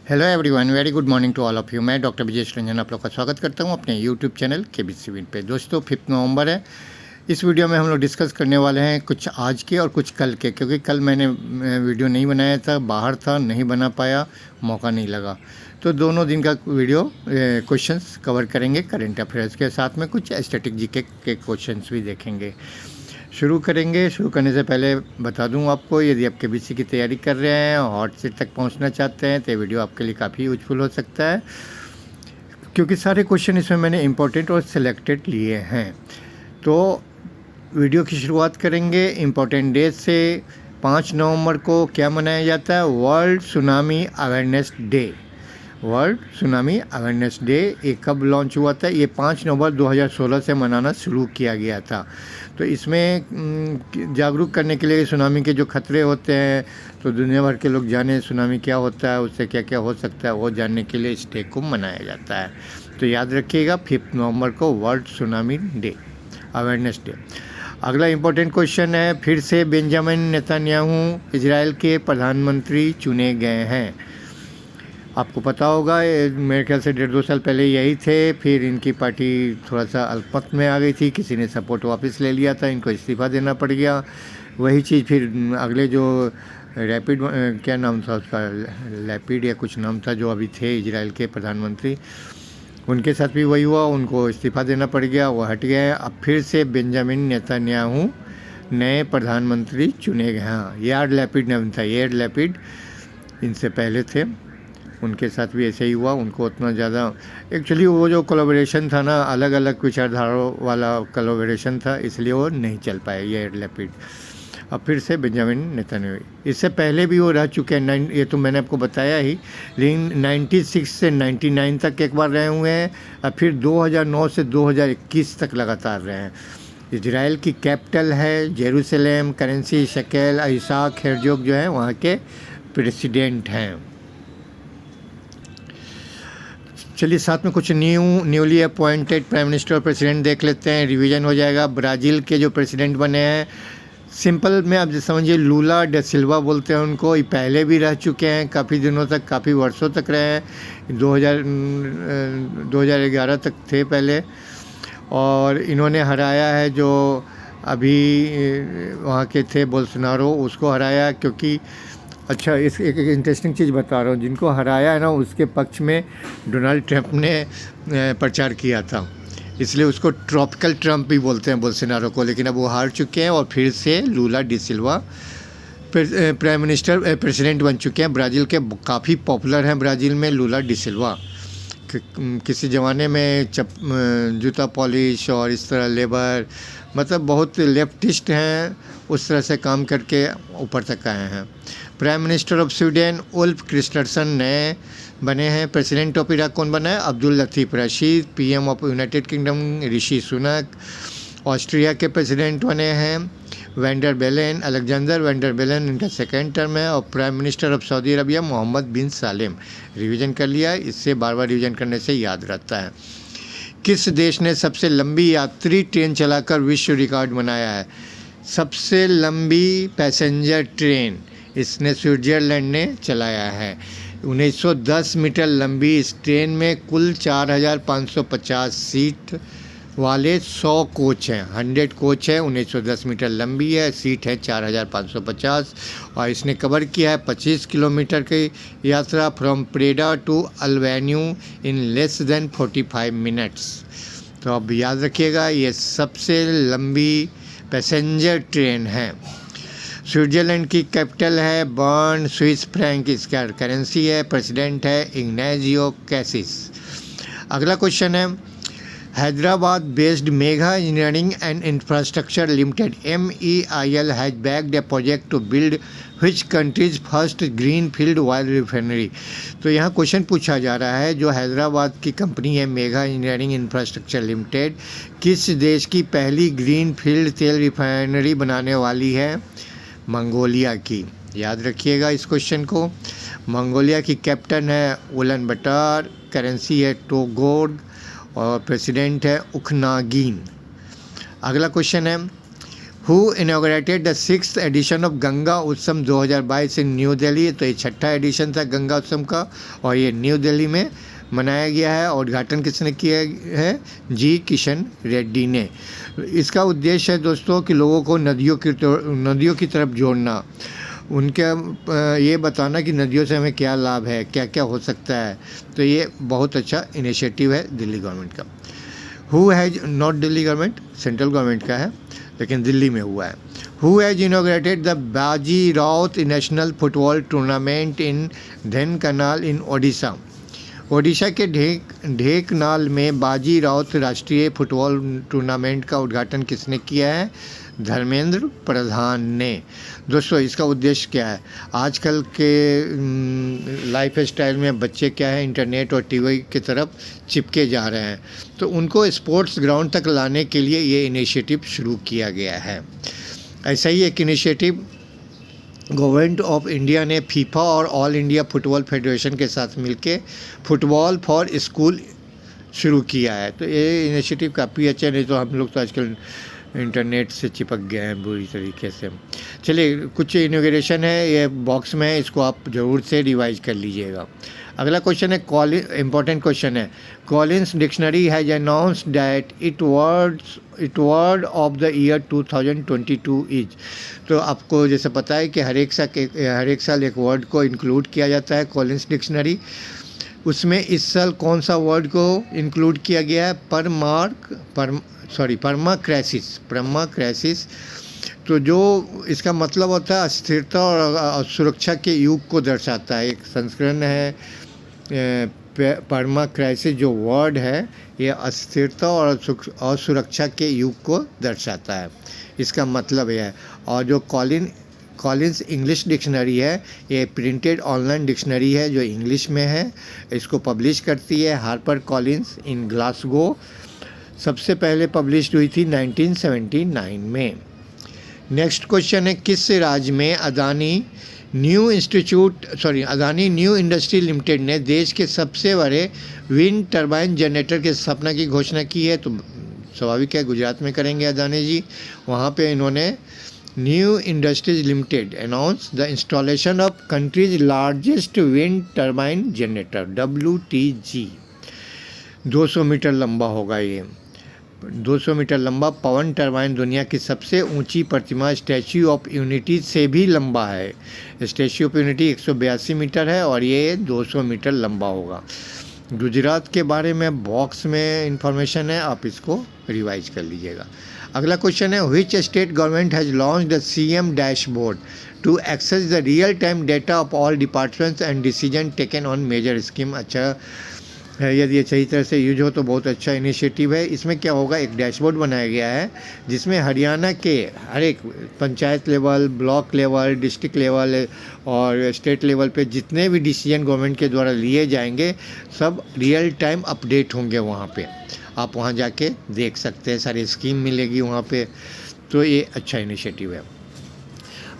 Hello everyone, very good morning to all of you. मैं doctor Vijesh Ranjan आप लोग का स्वागत करता हूं अपने यूट्यूब चैनल केबीसी विन पे। दोस्तों 5 नवंबर है। इस वीडियो में हम लोग डिस्कस करने वाले हैं कुछ आज के और कुछ कल के, क्योंकि कल मैंने वीडियो नहीं बनाया था, बाहर था, नहीं बना पाया, मौका नहीं लगा। तो दोनों दिन का वीडियो क्वेश्चंस कवर करेंगे, करंट अफेयर्स के साथ में कुछ स्टैटिक जीके के क्वेश्चंस भी देखेंगे। शुरू करेंगे। शुरू करने से पहले बता दूं आपको, यदि आप केबीसी की तैयारी कर रहे हैं और हॉट सीट तक पहुंचना चाहते हैं तो ये वीडियो आपके लिए काफ़ी यूजफुल हो सकता है, क्योंकि सारे क्वेश्चन इसमें मैंने इंपॉर्टेंट और सिलेक्टेड लिए हैं। तो वीडियो की शुरुआत करेंगे इम्पोर्टेंट डेज से। 5 नवंबर को क्या मनाया जाता है? World tsunami awareness day. World tsunami awareness day ये कब लॉन्च हुआ था? ये 5 नवंबर 2016 से मनाना शुरू किया गया था। तो इसमें जागरूक करने के लिए सुनामी के जो खतरे होते हैं, तो दुनिया भर के लोग जाने सुनामी क्या होता है, उससे क्या क्या हो सकता है, वो जानने के लिए इस डे को मनाया जाता है। तो याद रखिएगा 5 नवंबर को world tsunami day, awareness day. अगला इम्पोर्टेंट क्वेश्चन है, फिर से बेंजामिन नेतन्याहू इजराइल के प्रधानमंत्री चुने गए हैं। आपको पता होगा, मेरे ख्याल से 1.5-2 साल पहले यही थे, फिर इनकी पार्टी थोड़ा सा अल्पमत में आ गई थी, किसी ने सपोर्ट वापस ले लिया था, इनको इस्तीफ़ा देना पड़ गया। वही चीज़ फिर अगले जो रैपिड, क्या नाम था उसका, लैपिड या कुछ नाम था, जो अभी थे इजराइल के प्रधानमंत्री, उनके साथ भी वही हुआ, उनको इस्तीफ़ा देना पड़ गया, वो हट गए। अब फिर से बेंजामिन नेतन्याहू नए प्रधानमंत्री चुने गए। हाँ, यार लैपिड नाम था, यार लैपिड इनसे पहले थे, उनके साथ भी ऐसे ही हुआ। उनको उतना ज़्यादा एक्चुअली वो जो कोलैबोरेशन था ना, अलग अलग विचारधाराओं वाला कोलैबोरेशन था, इसलिए वो नहीं चल पाए यार लैपिड। अब फिर से बेंजामिन नेतन्याहू, इससे पहले भी वो रह चुके हैं, ये तो मैंने आपको बताया ही, लेकिन 96 से 99 तक एक बार रहे हुए हैं, और फिर 2009 से 2021 तक लगातार रहे हैं। इजराइल की कैपिटल है जेरूसलेम, करेंसी शकेल। इसाक हेरजोग जो है वहाँ के प्रेसिडेंट हैं। चलिए साथ में कुछ न्यूली अपॉइंटेड प्राइम मिनिस्टर और प्रेसिडेंट देख लेते हैं, रिवीजन हो जाएगा। ब्राज़ील के जो प्रेसिडेंट बने हैं, सिंपल में आप समझिए लूला डा सिल्वा बोलते हैं उनको। ये पहले भी रह चुके हैं काफ़ी दिनों तक, काफ़ी वर्षों तक रहे हैं। 2011 तक थे पहले, और इन्होंने हराया है जो अभी वहाँ के थे बोल्सोनारो, उसको हराया। क्योंकि अच्छा, इस एक इंटरेस्टिंग चीज़ बता रहा हूँ, जिनको हराया है ना, उसके पक्ष में डोनाल्ड ट्रंप ने प्रचार किया था, इसलिए उसको ट्रॉपिकल ट्रंप भी बोलते हैं बोल्सोनारो को। लेकिन अब वो हार चुके हैं और फिर से लूला डी सिल्वा प्राइम मिनिस्टर प्रेसिडेंट बन चुके हैं ब्राज़ील के। काफ़ी पॉपुलर हैं ब्राज़ील में लूला डी सिल्वा। किसी ज़माने में जूता पॉलिश और इस तरह लेबर, मतलब बहुत लेफ्टिस्ट हैं, उस तरह से काम करके ऊपर तक आए हैं। Prime minister of Sweden Ulf Kristersson नए बने हैं। प्रेसिडेंट ऑफ इराक कौन बना है? Abdul Latif Rashid. PM of United Kingdom Rishi Sunak. Austria के प्रेसिडेंट बने हैं Van der Bellen, Alexander Van der Bellen, इनका सेकेंड टर्म है। और prime minister of Saudi Arabia Mohammed bin Salem. Revision कर लिया, इससे बार बार रिवीजन करने से याद रहता है। किस देश ने सबसे लंबी यात्री ट्रेन चलाकर विश्व रिकॉर्ड बनाया है? सबसे लंबी पैसेंजर ट्रेन इसने स्विट्ज़रलैंड ने चलाया है। 1910 मीटर लंबी इस ट्रेन में कुल 4550 सीट वाले 100 कोच हैं, 100 कोच है। 1910 मीटर लंबी है, सीट है 4550, और इसने कवर किया है 25 किलोमीटर की यात्रा from Preda to Alvaneu in less than 45 minutes. तो अब याद रखिएगा, ये सबसे लंबी पैसेंजर ट्रेन है। स्विट्ज़रलैंड की कैपिटल है बर्न, स्विस फ्रैंक इसका करेंसी है। प्रेसिडेंट है इग्नाजियो कैसिस। अगला क्वेश्चन है, Hyderabad based Mega Engineering and Infrastructure Limited MEIL has backed a project to build which country's first green field oil refinery. तो यहाँ क्वेश्चन पूछा जा रहा है, जो हैदराबाद की कंपनी है मेगा इंजीनियरिंग इंफ्रास्ट्रक्चर लिमिटेड, किस देश की पहली ग्रीन फील्ड तेल रिफाइनरी बनाने वाली है? मंगोलिया की। याद रखिएगा इस क्वेश्चन को। मंगोलिया की कैप्टन है उलन बटार, करेंसी है टोगोड, और प्रेसिडेंट है उखनागिन। अगला क्वेश्चन है, who inaugurated the 6th edition of Ganga Utsav 2022 in new Delhi. तो ये 6ठा एडिशन था गंगा उत्सव का और ये न्यू दिल्ली में मनाया गया है। और उद्घाटन किसने किया है? जी किशन रेड्डी ने। इसका उद्देश्य है दोस्तों कि लोगों को नदियों की तरफ जोड़ना, उनके ये बताना कि नदियों से हमें क्या लाभ है, क्या क्या हो सकता है। तो ये बहुत अच्छा इनिशिएटिव है दिल्ली गवर्नमेंट का। Who has, not Delhi government, central government का है लेकिन दिल्ली में हुआ है। Who has inaugurated the Baji Rout national football tournament in Dhenkanal in Odisha. Odisha के ढेंकनाल में बाजी राउत राष्ट्रीय फुटबॉल टूर्नामेंट का उद्घाटन किसने किया है? धर्मेंद्र प्रधान ने। दोस्तों इसका उद्देश्य क्या है? आजकल के लाइफ स्टाइल में बच्चे क्या है, इंटरनेट और टीवी की तरफ चिपके जा रहे हैं, तो उनको स्पोर्ट्स ग्राउंड तक लाने के लिए ये इनिशिएटिव शुरू किया गया है। ऐसा ही एक इनिशिएटिव गवर्नमेंट ऑफ इंडिया ने फीफा और ऑल इंडिया फुटबॉल फेडरेशन के साथ मिलके फुटबॉल फॉर स्कूल शुरू किया है। तो ये इनिशिएटिव काफ़ी अच्छा है, नहीं तो हम लोग तो आजकल इंटरनेट से चिपक गए हैं बुरी तरीके से। चलिए कुछ इनॉग्रेशन है, ये बॉक्स में है, इसको आप ज़रूर से रिवाइज कर लीजिएगा। अगला क्वेश्चन है, इम्पोर्टेंट क्वेश्चन है, Collins dictionary has announced that it word of the year 2022 is. तो आपको जैसे पता है कि हर एक साल एक वर्ड को इंक्लूड किया जाता है कॉलिन्स डिक्शनरी। उसमें इस साल कौन सा वर्ड को इंक्लूड किया गया है? परमाक्राइसिस। तो जो इसका मतलब होता है अस्थिरता और सुरक्षा के युग को दर्शाता है। एक संस्करण है परमाक्राइसिस, जो वर्ड है ये अस्थिरता और सुरक्षा के युग को दर्शाता है, इसका मतलब यह है। और जो कॉलिन्स इंग्लिश डिक्शनरी है, ये प्रिंटेड ऑनलाइन डिक्शनरी है जो इंग्लिश में है। इसको पब्लिश करती है हार्पर कॉलिन्स इन ग्लासगो। सबसे पहले पब्लिश हुई थी 1979 में। नेक्स्ट क्वेश्चन है, किस राज्य में अदानी न्यू इंडस्ट्री लिमिटेड ने देश के सबसे बड़े विंड टर्बाइन जनरेटर की स्थापना की घोषणा की है? तो स्वाभाविक है गुजरात में करेंगे अदानी जी। वहाँ पे इन्होंने new industries limited announce the installation of country's largest wind turbine generator WTG। 200 metre लंबा होगा ये। 200 मीटर लंबा पवन टरबाइन दुनिया की सबसे ऊंची प्रतिमा स्टैच्यू ऑफ यूनिटी से भी लंबा है। स्टैच्यू ऑफ यूनिटी 182 मीटर है और ये 200 मीटर लंबा होगा। गुजरात के बारे में बॉक्स में इंफॉर्मेशन है, आप इसको रिवाइज कर लीजिएगा। अगला क्वेश्चन है, which state government has launch the CM dashboard to access the real time data of all departments and decision taken on major scheme. अच्छा है, यदि ये सही तरह से यूज हो तो बहुत अच्छा इनिशिएटिव है। इसमें क्या होगा, एक डैशबोर्ड बनाया गया है जिसमें हरियाणा के हर एक panchayat level, block level, district level और स्टेट लेवल पे जितने भी डिसीजन गवर्नमेंट के द्वारा लिए जाएंगे सब रियल टाइम अपडेट होंगे वहाँ पे। आप वहाँ जाके देख सकते हैं, सारी स्कीम मिलेगी वहाँ पे। तो ये अच्छा इनिशिएटिव है।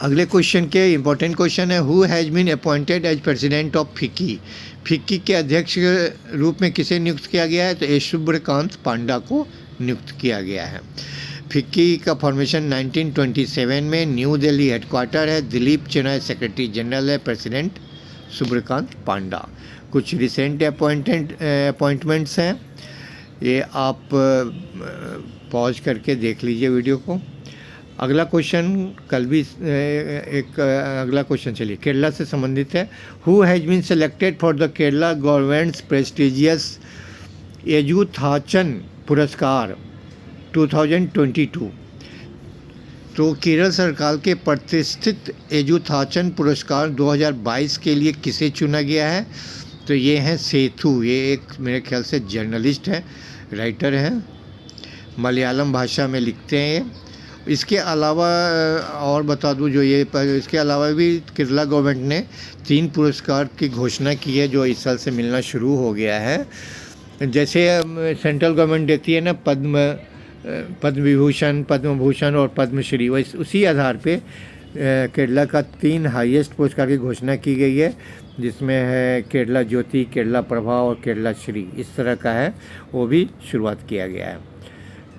अगले क्वेश्चन के इम्पोर्टेंट क्वेश्चन है, who has been appointed as president of FICCI. FICCI के अध्यक्ष के रूप में किसे नियुक्त किया गया है? तो ए शुभ्रकांत पांडा को नियुक्त किया गया है। फिक्की का फॉर्मेशन 1927 में, न्यू दिल्ली हेडक्वार्टर है, दिलीप चेनाय सेक्रेटरी जनरल है, प्रेसिडेंट शुभ्रकांत पांडा। कुछ रिसेंट अपॉइंटमेंट्स हैं, ये आप पॉज करके देख लीजिए वीडियो को। अगला क्वेश्चन कल भी अगला क्वेश्चन चलिए केरला से संबंधित है। Who has been selected for the Kerala government's prestigious Ezhuthachan Puraskar 2022। तो केरल सरकार के प्रतिष्ठित एजुथाचन पुरस्कार 2022 के लिए किसे चुना गया है? तो ये हैं सेथु। ये एक मेरे ख्याल से जर्नलिस्ट हैं, राइटर हैं, मलयालम भाषा में लिखते हैं ये। इसके अलावा और बता दूं, जो ये इसके अलावा भी केरला गवर्नमेंट ने 3 पुरस्कार की घोषणा की है जो इस साल से मिलना शुरू हो गया है। जैसे सेंट्रल गवर्नमेंट देती है ना पद्म विभूषण, पद्म भूषण और पद्मश्री, वैसे उसी आधार पे केरला का 3 हाईएस्ट पुरस्कार की घोषणा की गई है, जिसमें है केरला ज्योति, केरला प्रभा और केरला श्री। इस तरह का है, वो भी शुरुआत किया गया है।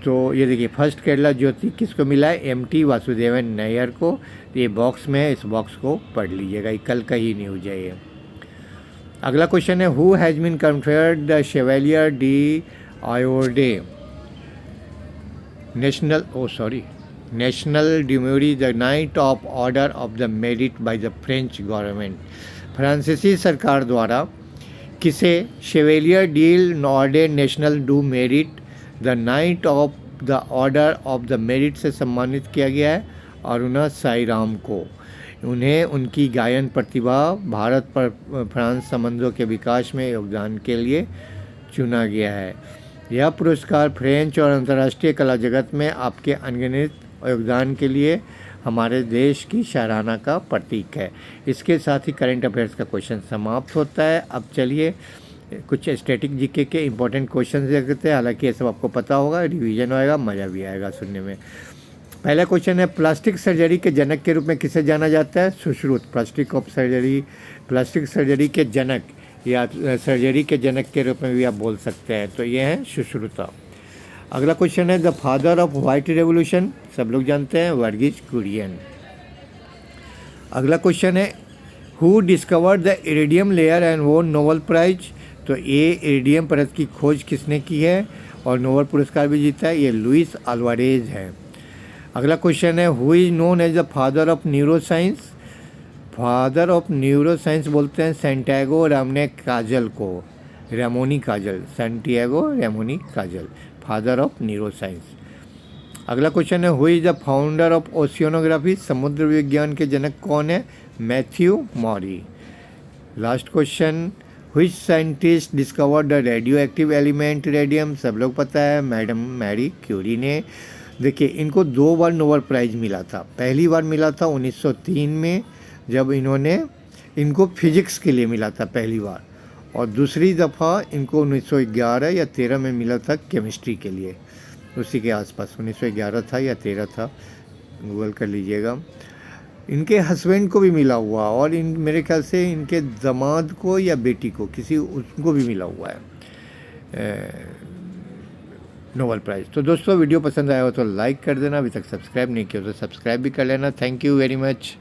तो ये देखिए फर्स्ट केरला ज्योति किसको मिला है, एमटी वासुदेवन नायर को। तो ये बॉक्स में है, इस बॉक्स को पढ़ लीजिएगा, ये कल का ही न्यूज है ये। अगला क्वेश्चन है who has been conferred the Chevalier de आयोडे National du Merite the knight of order of the merit by the French government. फ्रांसीसी सरकार द्वारा किसे Chevalier de l'Ordre National du Merite the knight of the order of the merit से सम्मानित किया गया है? अरुणा साईराम को। उन्हें उनकी गायन प्रतिभा, भारत पर फ्रांस संबंधों के विकास में योगदान के लिए चुना गया है। यह पुरस्कार फ्रेंच और अंतर्राष्ट्रीय कला जगत में आपके अनगिनत योगदान के लिए हमारे देश की सराहना का प्रतीक है। इसके साथ ही करंट अफेयर्स का क्वेश्चन समाप्त होता है। अब चलिए कुछ स्टैटिक जीके के इंपॉर्टेंट क्वेश्चन देखते हैं। हालांकि ये सब आपको पता होगा, रिवीजन होएगा, मज़ा भी आएगा सुनने में। पहला क्वेश्चन है प्लास्टिक सर्जरी के जनक के रूप में किसे जाना जाता है? सुश्रुत। प्लास्टिक सर्जरी के जनक या सर्जरी के जनक के रूप में भी आप बोल सकते हैं, तो ये है सुश्रुता। अगला क्वेश्चन है the father of white revolution, सब लोग जानते हैं, वर्गीज कुरियन। अगला क्वेश्चन है who discovered the iridium layer and वोन नोबेल प्राइज। तो ये इरिडियम परत की खोज किसने की है और नोबेल पुरस्कार भी जीता है? ये लुइस अल्वारेज है। अगला क्वेश्चन है who is known as the father of neuro science. Father of neuro science बोलते हैं सैंटियागो रामने काजल को, Ramon y Cajal, Santiago Ramon y Cajal, father of neuro science. अगला क्वेश्चन है who is the founder of oceanography. समुद्र विज्ञान के जनक कौन है? Matthew Maury. Last question which scientist discovered the radio active element radium. सब लोग पता है, मैडम मैरी क्यूरी ने। देखिए इनको 2 बार नोबेल प्राइज़ मिला था। पहली बार मिला था 1903 में, जब इनको फिजिक्स के लिए मिला था पहली बार, और दूसरी दफ़ा इनको 1911 या 13 में मिला था केमिस्ट्री के लिए, उसी के आसपास 1911 था या 13 था, गूगल कर लीजिएगा। इनके हस्बैंड को भी मिला हुआ, और मेरे ख्याल से इनके दामाद को या बेटी को किसी उनको भी मिला हुआ है नोबेल प्राइज़। तो दोस्तों वीडियो पसंद आया हो तो लाइक कर देना, अभी तक सब्सक्राइब नहीं किया तो सब्सक्राइब भी कर लेना। Thank you very much.